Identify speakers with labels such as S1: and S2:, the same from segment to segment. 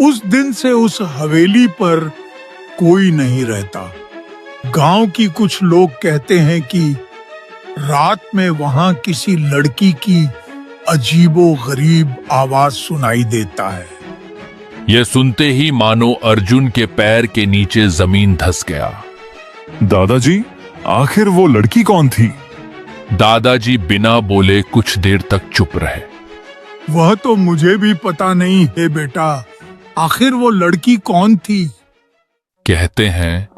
S1: उस दिन से उस हवेली पर कोई नहीं रहता। गांव की कुछ लोग कहते हैं कि रात में वहां किसी लड़की की अजीबो गरीब आवाज सुनाई देता है।
S2: यह सुनते ही मानो अर्जुन के पैर के नीचे जमीन धंस गया।
S3: दादाजी, आखिर वो लड़की कौन थी?
S2: दादाजी बिना बोले कुछ देर तक चुप रहे।
S1: वह तो मुझे भी पता नहीं है बेटा, आखिर वो लड़की कौन थी?
S2: कहते हैं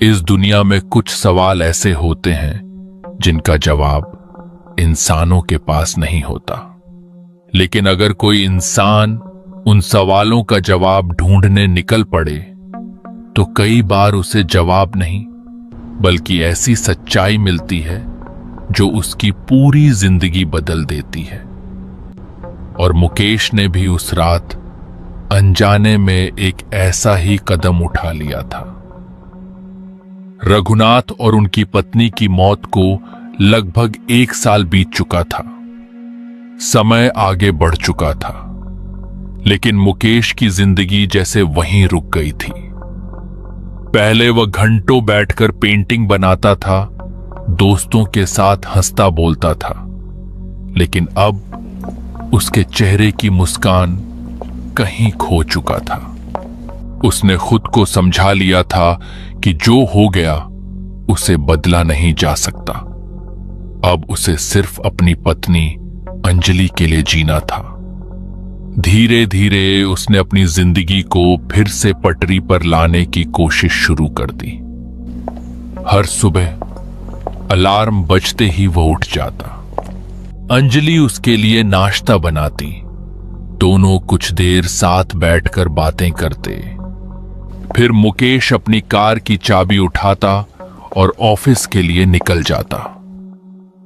S2: इस दुनिया में कुछ सवाल ऐसे होते हैं जिनका जवाब इंसानों के पास नहीं होता, लेकिन अगर कोई इंसान उन सवालों का जवाब ढूंढने निकल पड़े तो कई बार उसे जवाब नहीं बल्कि ऐसी सच्चाई मिलती है जो उसकी पूरी जिंदगी बदल देती है। और मुकेश ने भी उस रात अनजाने में एक ऐसा ही कदम उठा लिया था। रघुनाथ और उनकी पत्नी की मौत को लगभग 1 साल बीत चुका था। समय आगे बढ़ चुका था, लेकिन मुकेश की जिंदगी जैसे वहीं रुक गई थी। पहले वह घंटों बैठकर पेंटिंग बनाता था, दोस्तों के साथ हंसता बोलता था, लेकिन अब उसके चेहरे की मुस्कान कहीं खो चुका था। उसने खुद को समझा लिया था कि जो हो गया उसे बदला नहीं जा सकता। अब उसे सिर्फ अपनी पत्नी अंजलि के लिए जीना था। धीरे धीरे उसने अपनी जिंदगी को फिर से पटरी पर लाने की कोशिश शुरू कर दी। हर सुबह अलार्म बजते ही वो उठ जाता। अंजलि उसके लिए नाश्ता बनाती। दोनों कुछ देर साथ बैठकर बातें करते। फिर मुकेश अपनी कार की चाबी उठाता और ऑफिस के लिए निकल जाता।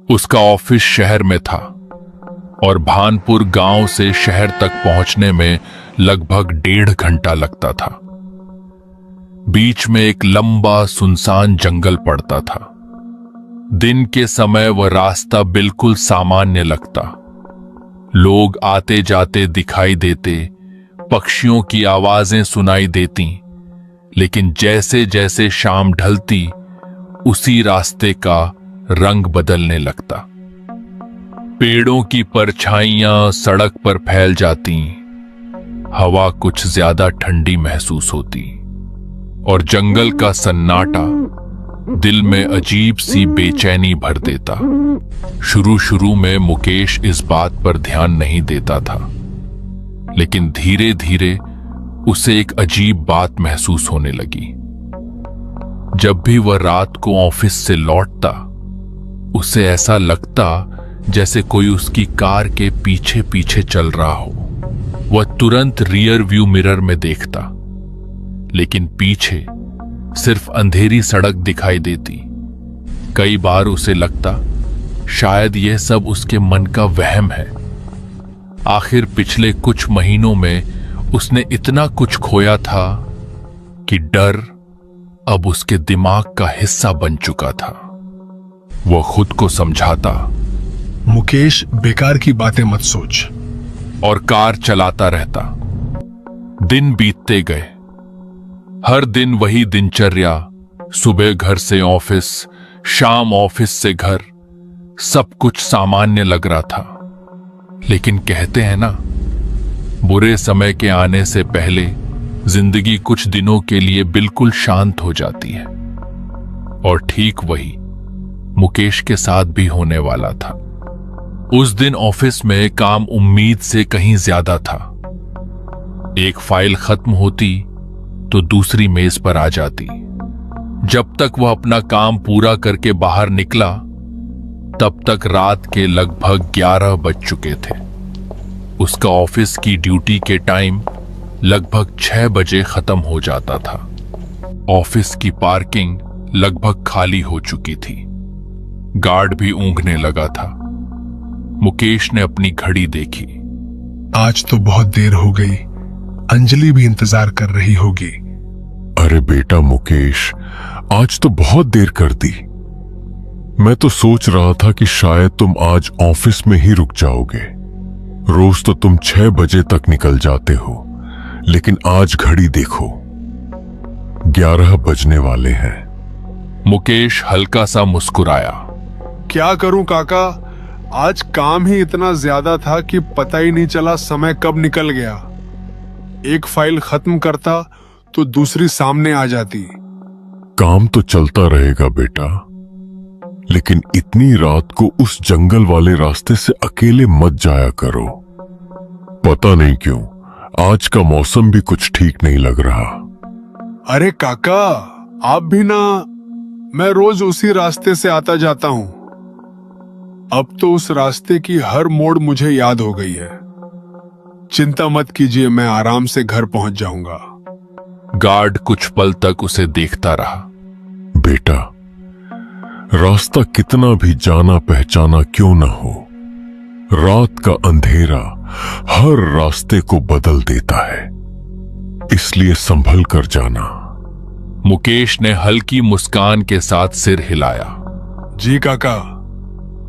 S2: उसका ऑफिस शहर में था और भानपुर गांव से शहर तक पहुंचने में लगभग 1.5 घंटा लगता था। बीच में एक लंबा सुनसान जंगल पड़ता था। दिन के समय वह रास्ता बिल्कुल सामान्य लगता। लोग आते जाते दिखाई देते, पक्षियों की आवाजें सुनाई देती, लेकिन जैसे जैसे शाम ढलती उसी रास्ते का रंग बदलने लगता। पेड़ों की परछाइयां सड़क पर फैल जाती, हवा कुछ ज्यादा ठंडी महसूस होती और जंगल का सन्नाटा दिल में अजीब सी बेचैनी भर देता। शुरू में मुकेश इस बात पर ध्यान नहीं देता था, लेकिन धीरे धीरे उसे एक अजीब बात महसूस होने लगी। जब भी वह रात को ऑफिस से लौटता, उसे ऐसा लगता जैसे कोई उसकी कार के पीछे पीछे चल रहा हो। वह तुरंत रियर व्यू मिरर में देखता, लेकिन पीछे सिर्फ अंधेरी सड़क दिखाई देती। कई बार उसे लगता शायद यह सब उसके मन का वहम है। आखिर पिछले कुछ महीनों में उसने इतना कुछ खोया था कि डर अब उसके दिमाग का हिस्सा बन चुका था। वह खुद को समझाता,
S4: मुकेश, बेकार की बातें मत सोच,
S2: और कार चलाता रहता। दिन बीतते गए। हर दिन वही दिनचर्या, सुबह घर से ऑफिस, शाम ऑफिस से घर। सब कुछ सामान्य लग रहा था, लेकिन कहते हैं ना, बुरे समय के आने से पहले जिंदगी कुछ दिनों के लिए बिल्कुल शांत हो जाती है। और ठीक वही मुकेश के साथ भी होने वाला था। उस दिन ऑफिस में काम उम्मीद से कहीं ज्यादा था। एक फाइल खत्म होती तो दूसरी मेज पर आ जाती। जब तक वह अपना काम पूरा करके बाहर निकला, तब तक रात के लगभग 11 बज चुके थे। उसका ऑफिस की ड्यूटी के टाइम लगभग 6 बजे खत्म हो जाता था। ऑफिस की पार्किंग लगभग खाली हो चुकी थी। गार्ड भी ऊँघने लगा था। मुकेश ने अपनी घड़ी देखी।
S4: आज तो बहुत देर हो गई, अंजलि भी इंतजार कर रही होगी।
S3: अरे बेटा मुकेश, आज तो बहुत देर कर दी। मैं तो सोच रहा था कि शायद तुम आज ऑफिस में ही रुक जाओगे। रोज तो तुम 6 बजे तक निकल जाते हो, लेकिन आज घड़ी देखो, 11 बजने वाले हैं।
S2: मुकेश हल्का सा मुस्कुराया।
S4: क्या करूं काका, आज काम ही इतना ज्यादा था कि पता ही नहीं चला समय कब निकल गया। एक फाइल खत्म करता तो दूसरी सामने आ जाती।
S3: काम तो चलता रहेगा बेटा, लेकिन इतनी रात को उस जंगल वाले रास्ते से अकेले मत जाया करो। पता नहीं क्यों आज का मौसम भी कुछ ठीक नहीं लग रहा।
S4: अरे काका, आप भी ना, मैं रोज उसी रास्ते से आता जाता हूं। अब तो उस रास्ते की हर मोड़ मुझे याद हो गई है। चिंता मत कीजिए, मैं आराम से घर पहुंच जाऊंगा।
S2: गार्ड कुछ पल तक उसे देखता रहा।
S3: बेटा, रास्ता कितना भी जाना पहचाना क्यों ना हो, रात का अंधेरा हर रास्ते को बदल देता है, इसलिए संभल कर जाना।
S2: मुकेश ने हल्की मुस्कान के साथ सिर हिलाया।
S4: जी काका।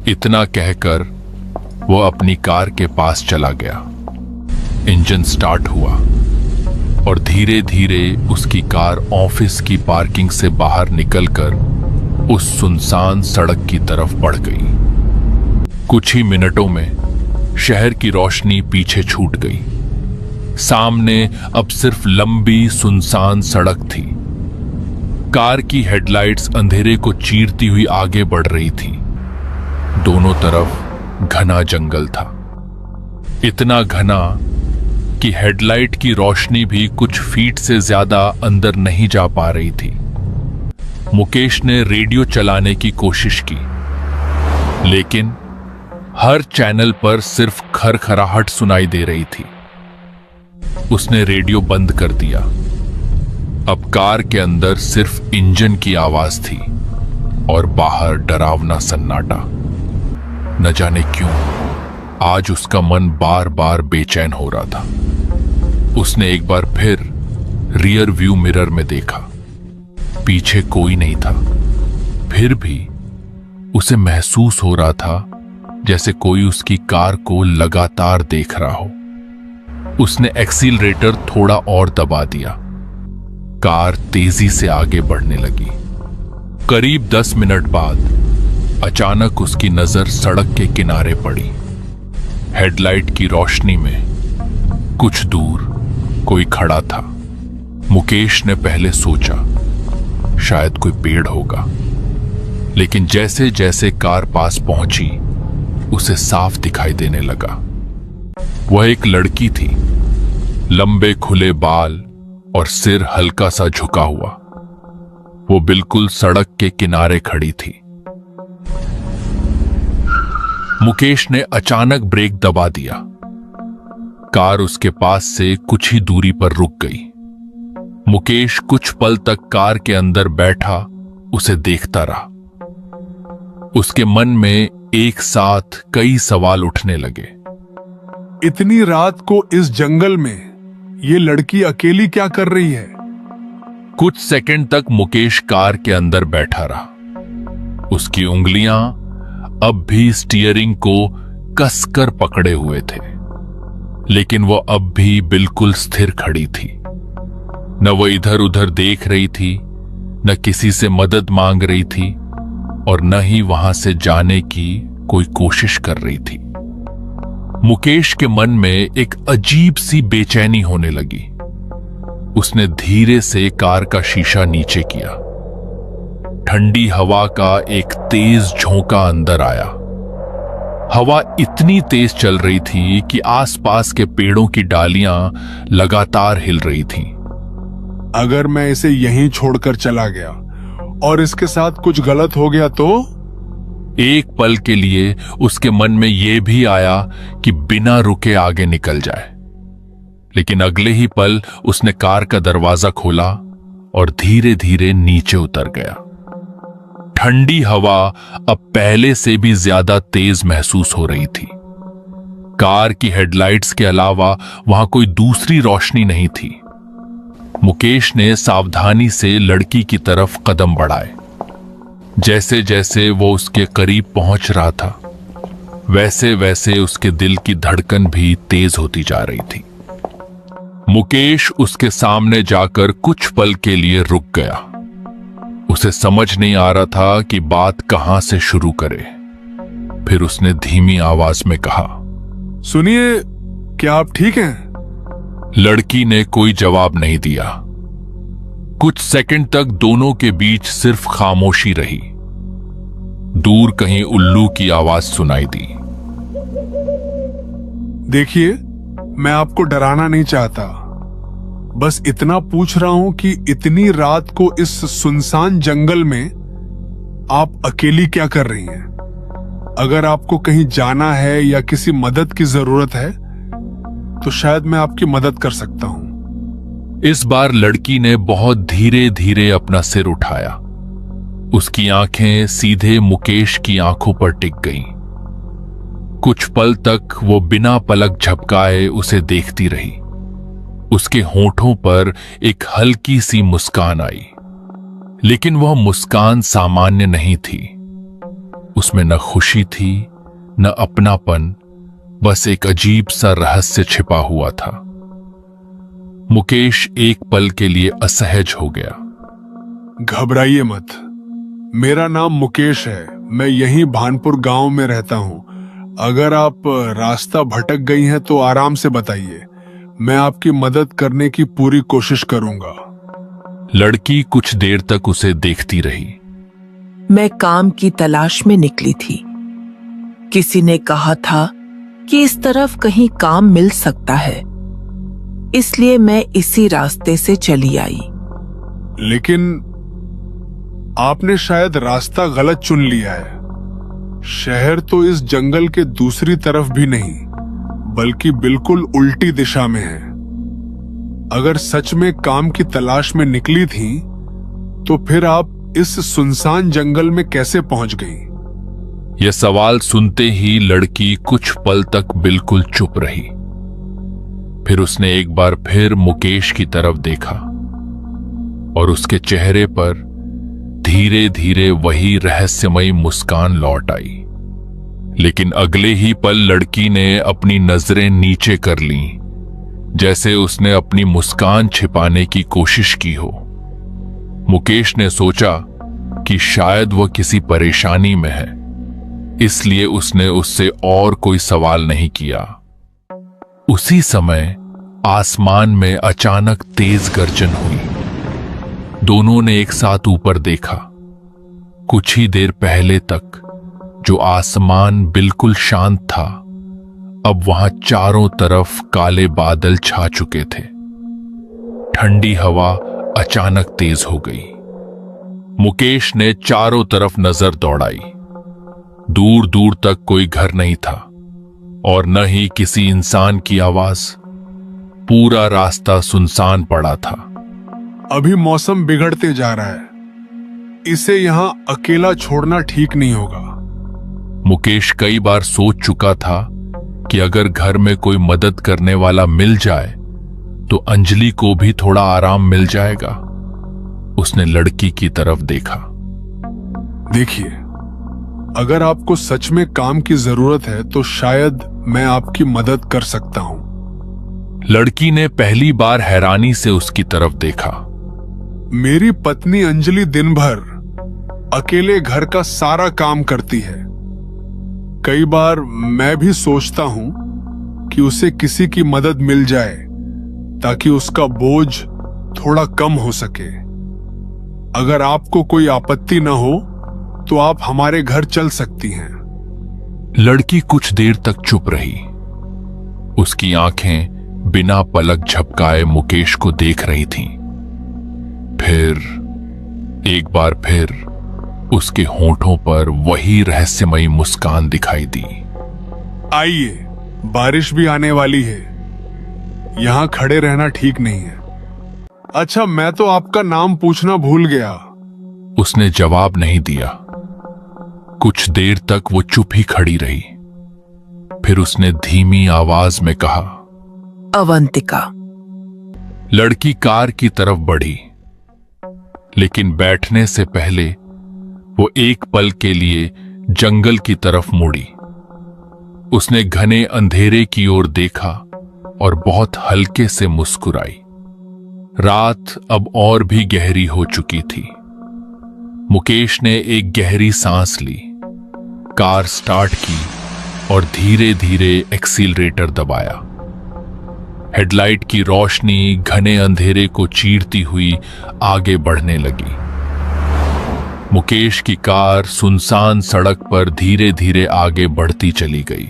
S2: इतना कहकर वो अपनी कार के पास चला गया। इंजन स्टार्ट हुआ और धीरे धीरे उसकी कार ऑफिस की पार्किंग से बाहर निकलकर उस सुनसान सड़क की तरफ बढ़ गई। कुछ ही मिनटों में शहर की रोशनी पीछे छूट गई। सामने अब सिर्फ लंबी सुनसान सड़क थी। कार की हेडलाइट्स अंधेरे को चीरती हुई आगे बढ़ रही थी। दोनों तरफ घना जंगल था, इतना घना कि हेडलाइट की रोशनी भी कुछ फीट से ज्यादा अंदर नहीं जा पा रही थी। मुकेश ने रेडियो चलाने की कोशिश की, लेकिन हर चैनल पर सिर्फ खरखराहट सुनाई दे रही थी। उसने रेडियो बंद कर दिया। अब कार के अंदर सिर्फ इंजन की आवाज थी और बाहर डरावना सन्नाटा। न जाने क्यों आज उसका मन बार बार बेचैन हो रहा था। उसने एक बार फिर रियर व्यू मिरर में देखा। पीछे कोई नहीं था, फिर भी उसे महसूस हो रहा था जैसे कोई उसकी कार को लगातार देख रहा हो। उसने एक्सीलरेटर थोड़ा और दबा दिया। कार तेजी से आगे बढ़ने लगी। करीब 10 मिनट बाद अचानक उसकी नजर सड़क के किनारे पड़ी। हेडलाइट की रोशनी में कुछ दूर कोई खड़ा था। मुकेश ने पहले सोचा शायद कोई पेड़ होगा, लेकिन जैसे जैसे कार पास पहुंची उसे साफ दिखाई देने लगा। वह एक लड़की थी, लंबे खुले बाल और सिर हल्का सा झुका हुआ। वो बिल्कुल सड़क के किनारे खड़ी थी। मुकेश ने अचानक ब्रेक दबा दिया। कार उसके पास से कुछ ही दूरी पर रुक गई। मुकेश कुछ पल तक कार के अंदर बैठा उसे देखता रहा। उसके मन में एक साथ कई सवाल उठने लगे।
S4: इतनी रात को इस जंगल में ये लड़की अकेली क्या कर रही है?
S2: कुछ सेकंड तक मुकेश कार के अंदर बैठा रहा। उसकी उंगलियां अब भी स्टीयरिंग को कसकर पकड़े हुए थे, लेकिन वो अब भी बिल्कुल स्थिर खड़ी थी। न वो इधर उधर देख रही थी, न किसी से मदद मांग रही थी और न ही वहां से जाने की कोई कोशिश कर रही थी। मुकेश के मन में एक अजीब सी बेचैनी होने लगी। उसने धीरे से कार का शीशा नीचे किया। ठंडी हवा का एक तेज झोंका अंदर आया। हवा इतनी तेज चल रही थी कि आसपास के पेड़ों की डालियां लगातार हिल रही थीं।
S4: अगर मैं इसे यहीं छोड़कर चला गया और इसके साथ कुछ गलत हो गया तो?
S2: एक पल के लिए उसके मन में यह भी आया कि बिना रुके आगे निकल जाए, लेकिन अगले ही पल उसने कार का दरवाजा खोला और धीरे धीरे नीचे उतर गया। ठंडी हवा अब पहले से भी ज्यादा तेज महसूस हो रही थी। कार की हेडलाइट्स के अलावा वहां कोई दूसरी रोशनी नहीं थी। मुकेश ने सावधानी से लड़की की तरफ कदम बढ़ाए। जैसे जैसे वो उसके करीब पहुंच रहा था, वैसे वैसे उसके दिल की धड़कन भी तेज होती जा रही थी। मुकेश उसके सामने जाकर कुछ पल के लिए रुक गया। उसे समझ नहीं आ रहा था कि बात कहां से शुरू करे। फिर उसने धीमी आवाज में कहा,
S4: सुनिए, क्या आप ठीक हैं?
S2: लड़की ने कोई जवाब नहीं दिया। कुछ सेकंड तक दोनों के बीच सिर्फ खामोशी रही। दूर कहीं उल्लू की आवाज सुनाई दी।
S4: देखिए, मैं आपको डराना नहीं चाहता, बस इतना पूछ रहा हूं कि इतनी रात को इस सुनसान जंगल में आप अकेली क्या कर रही हैं? अगर आपको कहीं जाना है या किसी मदद की जरूरत है तो शायद मैं आपकी मदद कर सकता हूं।
S2: इस बार लड़की ने बहुत धीरे धीरे अपना सिर उठाया। उसकी आंखें सीधे मुकेश की आंखों पर टिक गईं। कुछ पल तक वो बिना पलक झपकाए उसे देखती रही। उसके होठों पर एक हल्की सी मुस्कान आई, लेकिन वह मुस्कान सामान्य नहीं थी। उसमें न खुशी थी न अपनापन, बस एक अजीब सा रहस्य छिपा हुआ था। मुकेश एक पल के लिए असहज हो गया।
S4: घबराइए मत, मेरा नाम मुकेश है। मैं यहीं भानपुर गांव में रहता हूं। अगर आप रास्ता भटक गई हैं तो आराम से बताइए, मैं आपकी मदद करने की पूरी कोशिश करूंगा।
S2: लड़की कुछ देर तक उसे देखती रही।
S5: मैं काम की तलाश में निकली थी। किसी ने कहा था कि इस तरफ कहीं काम मिल सकता है, इसलिए मैं इसी रास्ते से चली आई।
S4: लेकिन आपने शायद रास्ता गलत चुन लिया है। शहर तो इस जंगल के दूसरी तरफ भी नहीं, बल्कि बिल्कुल उल्टी दिशा में है। अगर सच में काम की तलाश में निकली थी तो फिर आप इस सुनसान जंगल में कैसे पहुंच गई?
S2: यह सवाल सुनते ही लड़की कुछ पल तक बिल्कुल चुप रही। फिर उसने एक बार फिर मुकेश की तरफ देखा और उसके चेहरे पर धीरे धीरे वही रहस्यमयी मुस्कान लौट आई। लेकिन अगले ही पल लड़की ने अपनी नजरें नीचे कर लीं, जैसे उसने अपनी मुस्कान छिपाने की कोशिश की हो। मुकेश ने सोचा कि शायद वह किसी परेशानी में है, इसलिए उसने उससे और कोई सवाल नहीं किया। उसी समय आसमान में अचानक तेज गर्जन हुई। दोनों ने एक साथ ऊपर देखा। कुछ ही देर पहले तक जो आसमान बिल्कुल शांत था, अब वहां चारों तरफ काले बादल छा चुके थे। ठंडी हवा अचानक तेज हो गई। मुकेश ने चारों तरफ नजर दौड़ाई। दूर दूर तक कोई घर नहीं था और न ही किसी इंसान की आवाज। पूरा रास्ता सुनसान पड़ा था।
S4: अभी मौसम बिगड़ते जा रहा है, इसे यहां अकेला छोड़ना ठीक नहीं होगा।
S2: मुकेश कई बार सोच चुका था कि अगर घर में कोई मदद करने वाला मिल जाए तो अंजलि को भी थोड़ा आराम मिल जाएगा। उसने लड़की की तरफ देखा।
S4: देखिए, अगर आपको सच में काम की जरूरत है तो शायद मैं आपकी मदद कर सकता हूं।
S2: लड़की ने पहली बार हैरानी से उसकी तरफ देखा।
S4: मेरी पत्नी अंजलि दिन भर अकेले घर का सारा काम करती है। कई बार मैं भी सोचता हूं कि उसे किसी की मदद मिल जाए ताकि उसका बोझ थोड़ा कम हो सके। अगर आपको कोई आपत्ति न हो तो आप हमारे घर चल सकती हैं।
S2: लड़की कुछ देर तक चुप रही। उसकी आंखें बिना पलक झपकाए मुकेश को देख रही थीं। फिर एक बार फिर उसके होठों पर वही रहस्यमयी मुस्कान दिखाई दी।
S4: आइए, बारिश भी आने वाली है, यहां खड़े रहना ठीक नहीं है। अच्छा, मैं तो आपका नाम पूछना भूल गया।
S2: उसने जवाब नहीं दिया। कुछ देर तक वो चुप ही खड़ी रही। फिर उसने धीमी आवाज में कहा,
S5: अवंतिका।
S2: लड़की कार की तरफ बढ़ी, लेकिन बैठने से पहले वो एक पल के लिए जंगल की तरफ मुड़ी। उसने घने अंधेरे की ओर देखा और बहुत हल्के से मुस्कुराई। रात अब और भी गहरी हो चुकी थी। मुकेश ने एक गहरी सांस ली, कार स्टार्ट की और धीरे धीरे एक्सीलरेटर दबाया। हेडलाइट की रोशनी घने अंधेरे को चीरती हुई आगे बढ़ने लगी। मुकेश की कार सुनसान सड़क पर धीरे धीरे आगे बढ़ती चली गई।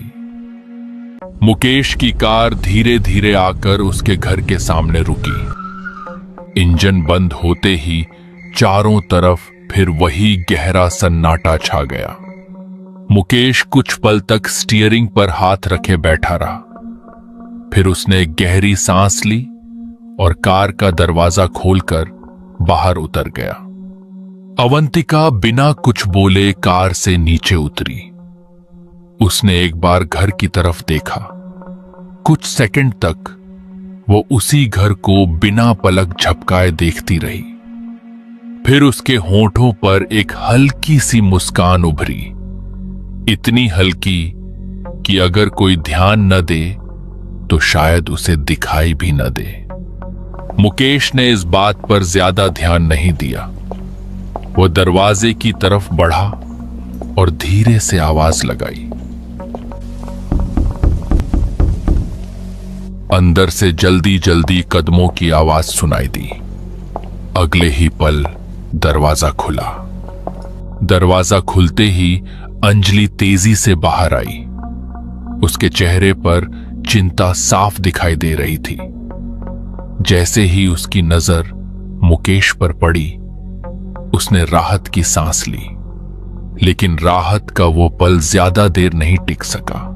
S2: मुकेश की कार धीरे धीरे आकर उसके घर के सामने रुकी। इंजन बंद होते ही चारों तरफ फिर वही गहरा सन्नाटा छा गया। मुकेश कुछ पल तक स्टीयरिंग पर हाथ रखे बैठा रहा। फिर उसने एक गहरी सांस ली और कार का दरवाजा खोलकर बाहर उतर गया। अवंतिका बिना कुछ बोले कार से नीचे उतरी। उसने एक बार घर की तरफ देखा। कुछ सेकंड तक वो उसी घर को बिना पलक झपकाए देखती रही। फिर उसके होठों पर एक हल्की सी मुस्कान उभरी, इतनी हल्की कि अगर कोई ध्यान न दे तो शायद उसे दिखाई भी न दे। मुकेश ने इस बात पर ज्यादा ध्यान नहीं दिया। वो दरवाजे की तरफ बढ़ा और धीरे से आवाज लगाई। अंदर से जल्दी जल्दी कदमों की आवाज सुनाई दी। अगले ही पल दरवाजा खुला। दरवाजा खुलते ही अंजलि तेजी से बाहर आई। उसके चेहरे पर चिंता साफ दिखाई दे रही थी। जैसे ही उसकी नजर मुकेश पर पड़ी, उसने राहत की सांस ली। लेकिन राहत का वो पल ज्यादा देर नहीं टिक सका,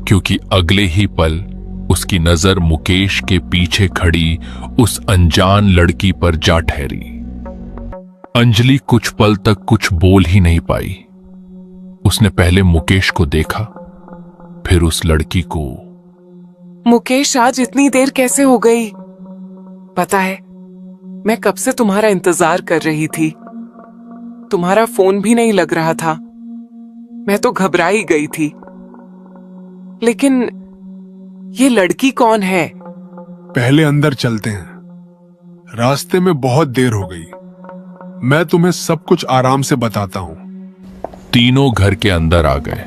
S2: क्योंकि अगले ही पल उसकी नजर मुकेश के पीछे खड़ी उस अनजान लड़की पर जा ठहरी। अंजलि कुछ पल तक कुछ बोल ही नहीं पाई। उसने पहले मुकेश को देखा, फिर उस लड़की को।
S6: मुकेश, आज इतनी देर कैसे हो गई? पता है, मैं कब से तुम्हारा इंतजार कर रही थी। तुम्हारा फोन भी नहीं लग रहा था। मैं तो घबराई गई थी। लेकिन ये लड़की कौन है?
S4: पहले अंदर चलते हैं, रास्ते में बहुत देर हो गई। मैं तुम्हें सब कुछ आराम से बताता हूं।
S2: तीनों घर के अंदर आ गए।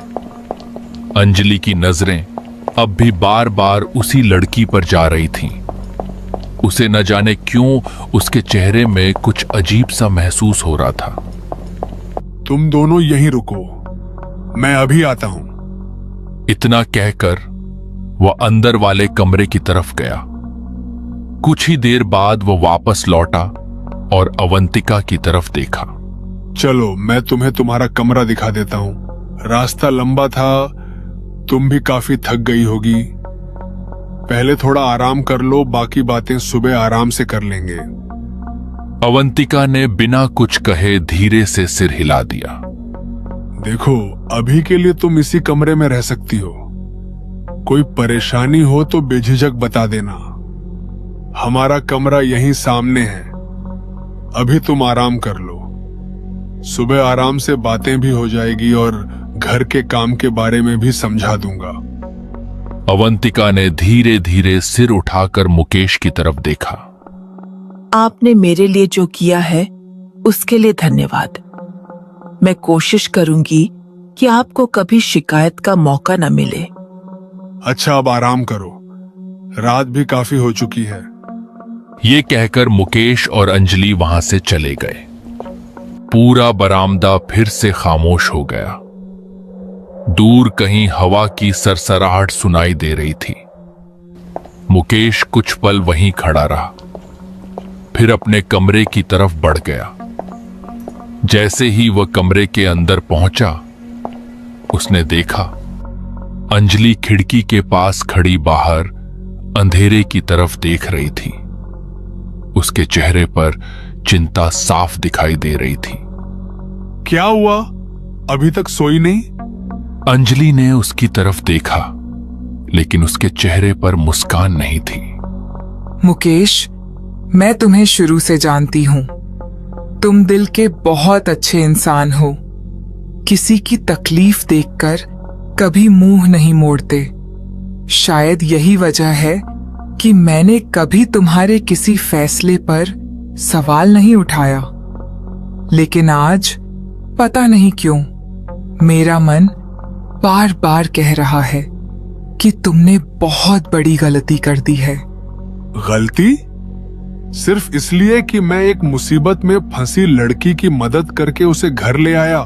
S2: अंजलि की नजरें अब भी बार बार उसी लड़की पर जा रही थीं। उसे न जाने क्यों उसके चेहरे में कुछ अजीब सा महसूस हो रहा था।
S4: तुम दोनों यहीं रुको, मैं अभी आता हूं।
S2: इतना कहकर वह अंदर वाले कमरे की तरफ गया। कुछ ही देर बाद वह वापस लौटा और अवंतिका की तरफ देखा।
S4: चलो, मैं तुम्हें तुम्हारा कमरा दिखा देता हूं। रास्ता लंबा था, तुम भी काफी थक गई होगी। पहले थोड़ा आराम कर लो, बाकी बातें सुबह आराम से कर लेंगे।
S2: अवंतिका ने बिना कुछ कहे धीरे से सिर हिला दिया।
S4: देखो, अभी के लिए तुम इसी कमरे में रह सकती हो। कोई परेशानी हो तो बेझिझक बता देना। हमारा कमरा यहीं सामने है। अभी तुम आराम कर लो, सुबह आराम से बातें भी हो जाएगी और घर के काम के बारे में भी समझा दूंगा।
S2: अवंतिका ने धीरे धीरे सिर उठाकर मुकेश की तरफ देखा।
S5: आपने मेरे लिए जो किया है उसके लिए धन्यवाद। मैं कोशिश करूंगी कि आपको कभी शिकायत का मौका न मिले।
S4: अच्छा, अब आराम करो, रात भी काफी हो चुकी है।
S2: ये कहकर मुकेश और अंजलि वहां से चले गए। पूरा बरामदा फिर से खामोश हो गया। दूर कहीं हवा की सरसराहट सुनाई दे रही थी। मुकेश कुछ पल वहीं खड़ा रहा, फिर अपने कमरे की तरफ बढ़ गया। जैसे ही वह कमरे के अंदर पहुंचा, उसने देखा अंजलि खिड़की के पास खड़ी बाहर अंधेरे की तरफ देख रही थी। उसके चेहरे पर चिंता साफ दिखाई दे रही थी।
S4: क्या हुआ? अभी तक सोई नहीं?
S2: अंजलि ने उसकी तरफ देखा, लेकिन उसके चेहरे पर मुस्कान नहीं थी।
S6: मुकेश, मैं तुम्हें शुरू से जानती हूं। तुम दिल के बहुत अच्छे इंसान हो। किसी की तकलीफ देखकर कभी मुंह नहीं मोड़ते। शायद यही वजह है कि मैंने कभी तुम्हारे किसी फैसले पर सवाल नहीं उठाया, लेकिन आज पता नहीं क्यों मेरा मन बार बार कह रहा है कि तुमने बहुत बड़ी गलती कर दी है।
S4: गलती? सिर्फ इसलिए कि मैं एक मुसीबत में फंसी लड़की की मदद करके उसे घर ले आया?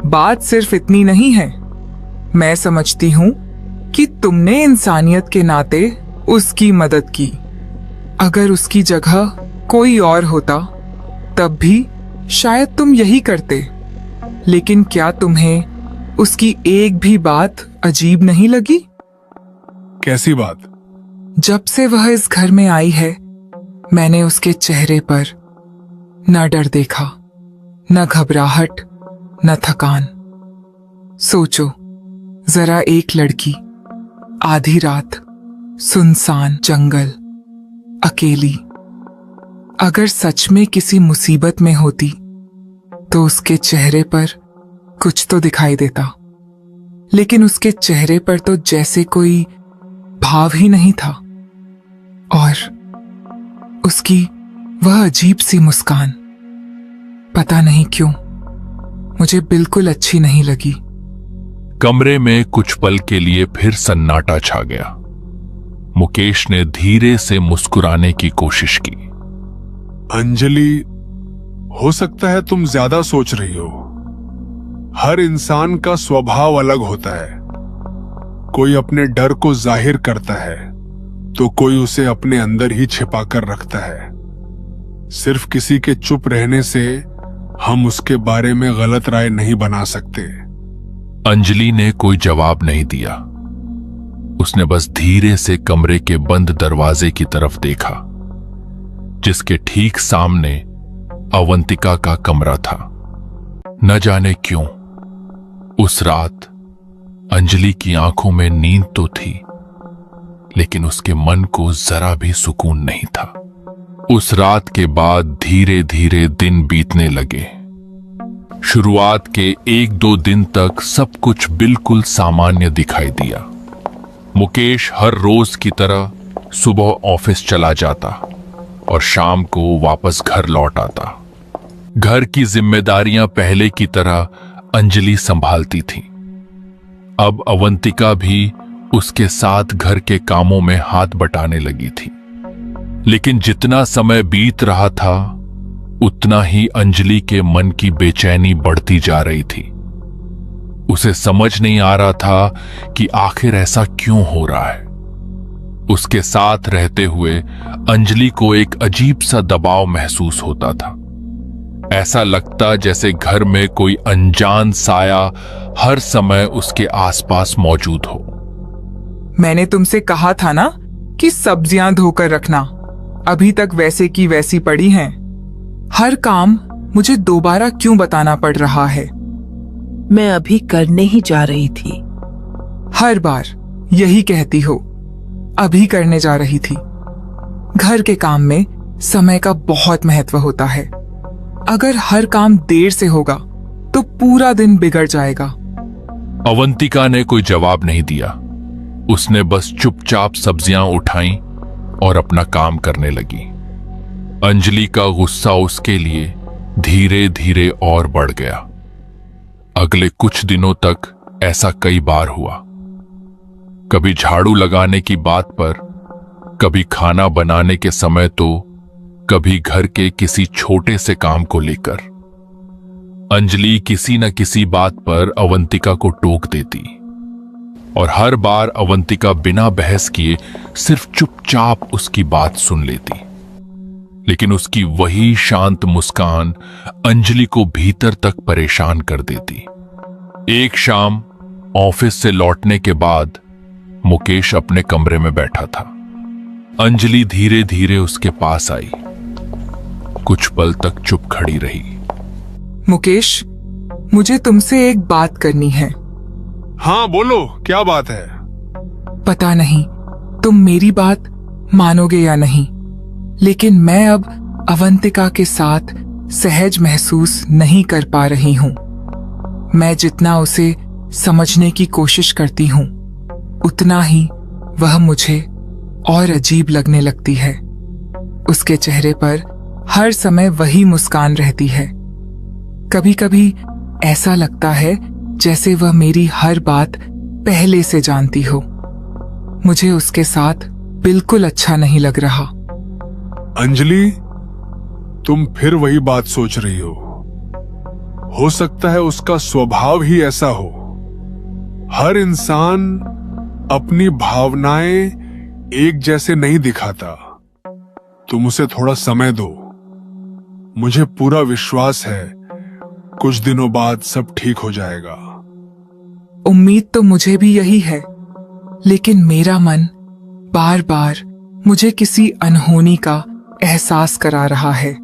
S6: बात सिर्फ इतनी नहीं है। मैं समझती हूँ कि तुमने इंसानियत के नाते उसकी मदद की। अगर उसकी जगह कोई और होता तब भी शायद तुम यही करते। लेकिन क्या तुम्हें उसकी एक भी बात अजीब नहीं लगी?
S4: कैसी बात?
S6: जब से वह इस घर में आई है, मैंने उसके चेहरे पर न डर देखा, न घबराहट, न थकान। सोचो जरा, एक लड़की आधी रात, सुनसान जंगल, अकेली, अगर सच में किसी मुसीबत में होती तो उसके चेहरे पर कुछ तो दिखाई देता, लेकिन उसके चेहरे पर तो जैसे कोई भाव ही नहीं था। और उसकी वह अजीब सी मुस्कान, पता नहीं क्यों मुझे बिल्कुल अच्छी नहीं लगी।
S2: कमरे में कुछ पल के लिए फिर सन्नाटा छा गया। मुकेश ने धीरे से मुस्कुराने की कोशिश की।
S4: अंजलि, हो सकता है तुम ज्यादा सोच रही हो। हर इंसान का स्वभाव अलग होता है। कोई अपने डर को जाहिर करता है तो कोई उसे अपने अंदर ही छिपा कर रखता है। सिर्फ किसी के चुप रहने से हम उसके बारे में गलत राय नहीं बना सकते।
S2: अंजलि ने कोई जवाब नहीं दिया। उसने बस धीरे से कमरे के बंद दरवाजे की तरफ देखा, जिसके ठीक सामने अवंतिका का कमरा था। न जाने क्यों उस रात अंजलि की आंखों में नींद तो थी, लेकिन उसके मन को जरा भी सुकून नहीं था। उस रात के बाद धीरे धीरे दिन बीतने लगे। शुरुआत के 1-2 दिन तक सब कुछ बिल्कुल सामान्य दिखाई दिया। मुकेश हर रोज की तरह सुबह ऑफिस चला जाता और शाम को वापस घर लौट आता। घर की जिम्मेदारियां पहले की तरह अंजलि संभालती थी। अब अवंतिका भी उसके साथ घर के कामों में हाथ बटाने लगी थी। लेकिन जितना समय बीत रहा था, उतना ही अंजलि के मन की बेचैनी बढ़ती जा रही थी। उसे समझ नहीं आ रहा था कि आखिर ऐसा क्यों हो रहा है। उसके साथ रहते हुए अंजलि को एक अजीब सा दबाव महसूस होता था। ऐसा लगता जैसे घर में कोई अनजान साया हर समय उसके आसपास मौजूद हो।
S6: मैंने तुमसे कहा था ना कि सब्जियां धोकर रखना, अभी तक वैसे की वैसी पड़ी हैं। हर काम मुझे दोबारा क्यों बताना पड़ रहा है?
S5: मैं अभी करने ही जा रही थी।
S6: हर बार यही कहती हो, अभी करने जा रही थी। घर के काम में समय का बहुत महत्व होता है। अगर हर काम देर से होगा तो पूरा दिन बिगड़ जाएगा।
S2: अवंतिका ने कोई जवाब नहीं दिया। उसने बस चुपचाप सब्जियां उठाई और अपना काम करने लगी। अंजलि का गुस्सा उसके लिए धीरे धीरे और बढ़ गया। अगले कुछ दिनों तक ऐसा कई बार हुआ। कभी झाड़ू लगाने की बात पर, कभी खाना बनाने के समय, तो कभी घर के किसी छोटे से काम को लेकर। अंजलि किसी न किसी बात पर अवंतिका को टोक देती और हर बार अवंतिका बिना बहस किए सिर्फ चुपचाप उसकी बात सुन लेती। लेकिन उसकी वही शांत मुस्कान अंजलि को भीतर तक परेशान कर देती। एक शाम ऑफिस से लौटने के बाद मुकेश अपने कमरे में बैठा था। अंजलि धीरे धीरे उसके पास आई। कुछ पल तक चुप खड़ी रही।
S6: मुकेश, मुझे तुमसे एक बात करनी है।
S4: हाँ बोलो, क्या बात है?
S6: पता नहीं तुम मेरी बात मानोगे या नहीं, लेकिन मैं अब अवंतिका के साथ सहज महसूस नहीं कर पा रही हूं। मैं जितना उसे समझने की कोशिश करती हूं, उतना ही वह मुझे और अजीब लगने लगती है। उसके चेहरे पर हर समय वही मुस्कान रहती है। कभी कभी ऐसा लगता है जैसे वह मेरी हर बात पहले से जानती हो। मुझे उसके साथ बिल्कुल अच्छा नहीं लग रहा।
S4: अंजलि, तुम फिर वही बात सोच रही हो सकता है उसका स्वभाव ही ऐसा हो। हर इंसान अपनी भावनाएं एक जैसे नहीं दिखाता। तुम उसे थोड़ा समय दो। मुझे पूरा विश्वास है कुछ दिनों बाद सब ठीक हो जाएगा।
S6: उम्मीद तो मुझे भी यही है, लेकिन मेरा मन बार बार मुझे किसी अनहोनी का एहसास करा रहा है।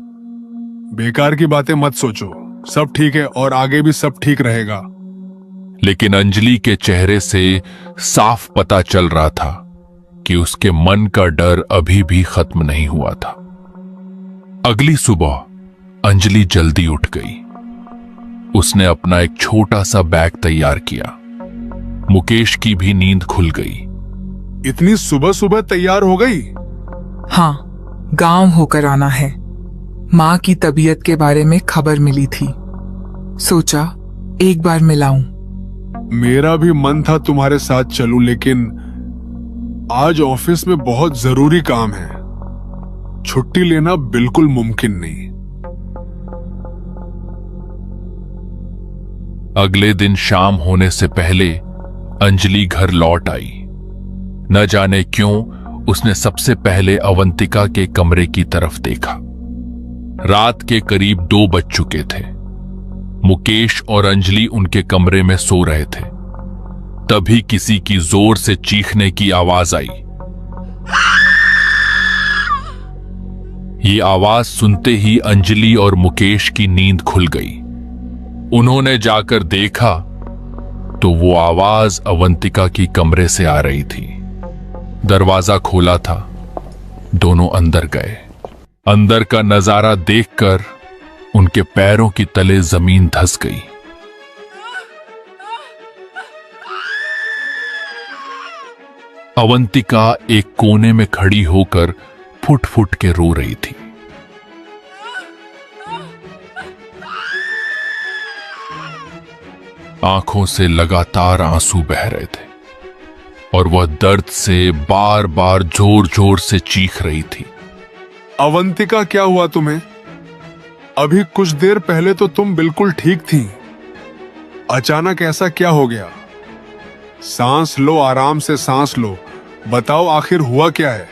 S4: बेकार की बातें मत सोचो, सब ठीक है और आगे भी सब ठीक रहेगा।
S2: लेकिन अंजलि के चेहरे से साफ पता चल रहा था कि उसके मन का डर अभी भी खत्म नहीं हुआ था। अगली सुबह अंजलि जल्दी उठ गई। उसने अपना एक छोटा सा बैग तैयार किया। मुकेश की भी नींद खुल गई।
S4: इतनी सुबह सुबह तैयार हो गई?
S6: हाँ, गांव होकर आना है। माँ की तबीयत के बारे में खबर मिली थी, सोचा एक बार मिलाऊं।
S4: मेरा भी मन था तुम्हारे साथ चलूं, लेकिन आज ऑफिस में बहुत जरूरी काम है। छुट्टी लेना बिल्कुल मुमकिन नहीं।
S2: अगले दिन शाम होने से पहले अंजलि घर लौट आई। न जाने क्यों उसने सबसे पहले अवंतिका के कमरे की तरफ देखा। रात के करीब 2 बज चुके थे। मुकेश और अंजलि उनके कमरे में सो रहे थे। तभी किसी की जोर से चीखने की आवाज आई। ये आवाज सुनते ही अंजलि और मुकेश की नींद खुल गई। उन्होंने जाकर देखा तो वो आवाज अवंतिका की कमरे से आ रही थी। दरवाजा खोला था। दोनों अंदर गए। अंदर का नजारा देखकर उनके पैरों की तले जमीन धंस गई। अवंतिका एक कोने में खड़ी होकर फुट फुट के रो रही थी। आंखों से लगातार आंसू बह रहे थे और वह दर्द से बार बार जोर जोर से चीख रही थी।
S4: अवंतिका, क्या हुआ तुम्हें? अभी कुछ देर पहले तो तुम बिल्कुल ठीक थी। अचानक ऐसा क्या हो गया? सांस लो, आराम से सांस लो। बताओ आखिर हुआ क्या है?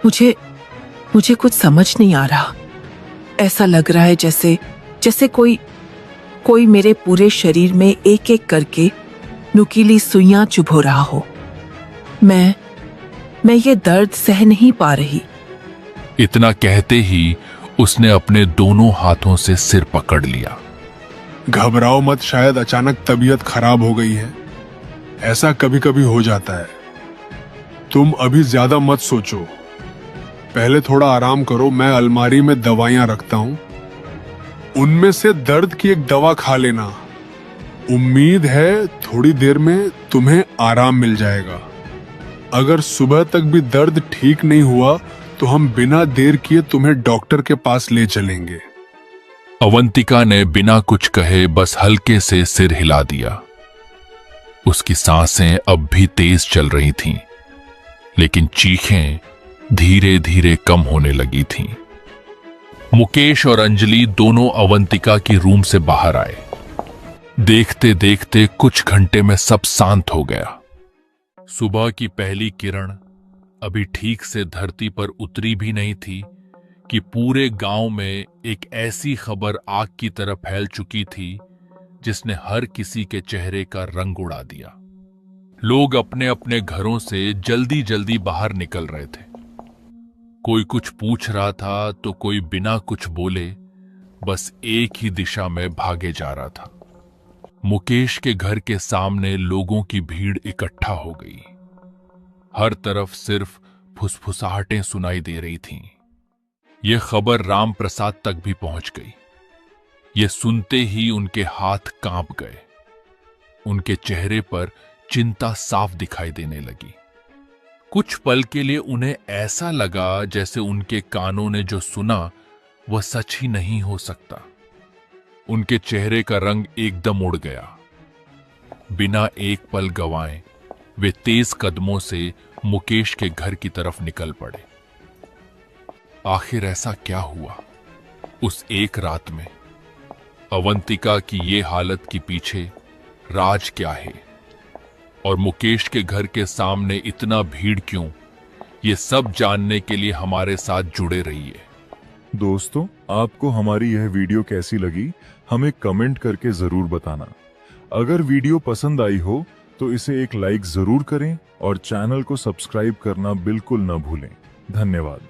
S5: मुझे कुछ समझ नहीं आ रहा। ऐसा लग रहा है जैसे कोई मेरे पूरे शरीर में एक एक करके नुकीली सुइयां चुभो रहा हो। मैं ये दर्द सह नहीं पा रही।
S2: इतना कहते ही उसने अपने दोनों हाथों से सिर पकड़ लिया।
S4: घबराओ मत, शायद अचानक तबीयत खराब हो गई है। ऐसा कभी कभी हो जाता है। तुम अभी ज्यादा मत सोचो, पहले थोड़ा आराम करो। मैं अलमारी में दवाइयां रखता हूं, उनमें से दर्द की एक दवा खा लेना। उम्मीद है थोड़ी देर में तुम्हें आराम मिल जाएगा। अगर सुबह तक भी दर्द ठीक नहीं हुआ तो हम बिना देर किए तुम्हें डॉक्टर के पास ले चलेंगे।
S2: अवंतिका ने बिना कुछ कहे बस हल्के से सिर हिला दिया। उसकी सांसें अब भी तेज चल रही थीं, लेकिन चीखें धीरे धीरे कम होने लगी थीं। मुकेश और अंजलि दोनों अवंतिका की रूम से बाहर आए। देखते देखते कुछ घंटे में सब शांत हो गया। सुबह की पहली किरण अभी ठीक से धरती पर उतरी भी नहीं थी कि पूरे गांव में एक ऐसी खबर आग की तरह फैल चुकी थी जिसने हर किसी के चेहरे का रंग उड़ा दिया। लोग अपने अपने घरों से जल्दी जल्दी बाहर निकल रहे थे। कोई कुछ पूछ रहा था तो कोई बिना कुछ बोले बस एक ही दिशा में भागे जा रहा था। मुकेश के घर के सामने लोगों की भीड़ इकट्ठा हो गई। हर तरफ सिर्फ फुसफुसाहटें सुनाई दे रही थीं। यह खबर राम प्रसाद तक भी पहुंच गई। यह सुनते ही उनके हाथ कांप गए। उनके चेहरे पर चिंता साफ दिखाई देने लगी। कुछ पल के लिए उन्हें ऐसा लगा जैसे उनके कानों ने जो सुना वह सच ही नहीं हो सकता। उनके चेहरे का रंग एकदम उड़ गया। बिना एक पल गंवाए वे तेज कदमों से मुकेश के घर की तरफ निकल पड़े। आखिर ऐसा क्या हुआ उस एक रात में? अवंतिका की ये हालत के पीछे राज क्या है और मुकेश के घर के सामने इतना भीड़ क्यों? ये सब जानने के लिए हमारे साथ जुड़े रहिए।
S7: दोस्तों, आपको हमारी यह वीडियो कैसी लगी हमें कमेंट करके जरूर बताना। अगर वीडियो पसंद आई हो तो इसे एक लाइक जरूर करें और चैनल को सब्सक्राइब करना बिल्कुल न भूलें। धन्यवाद।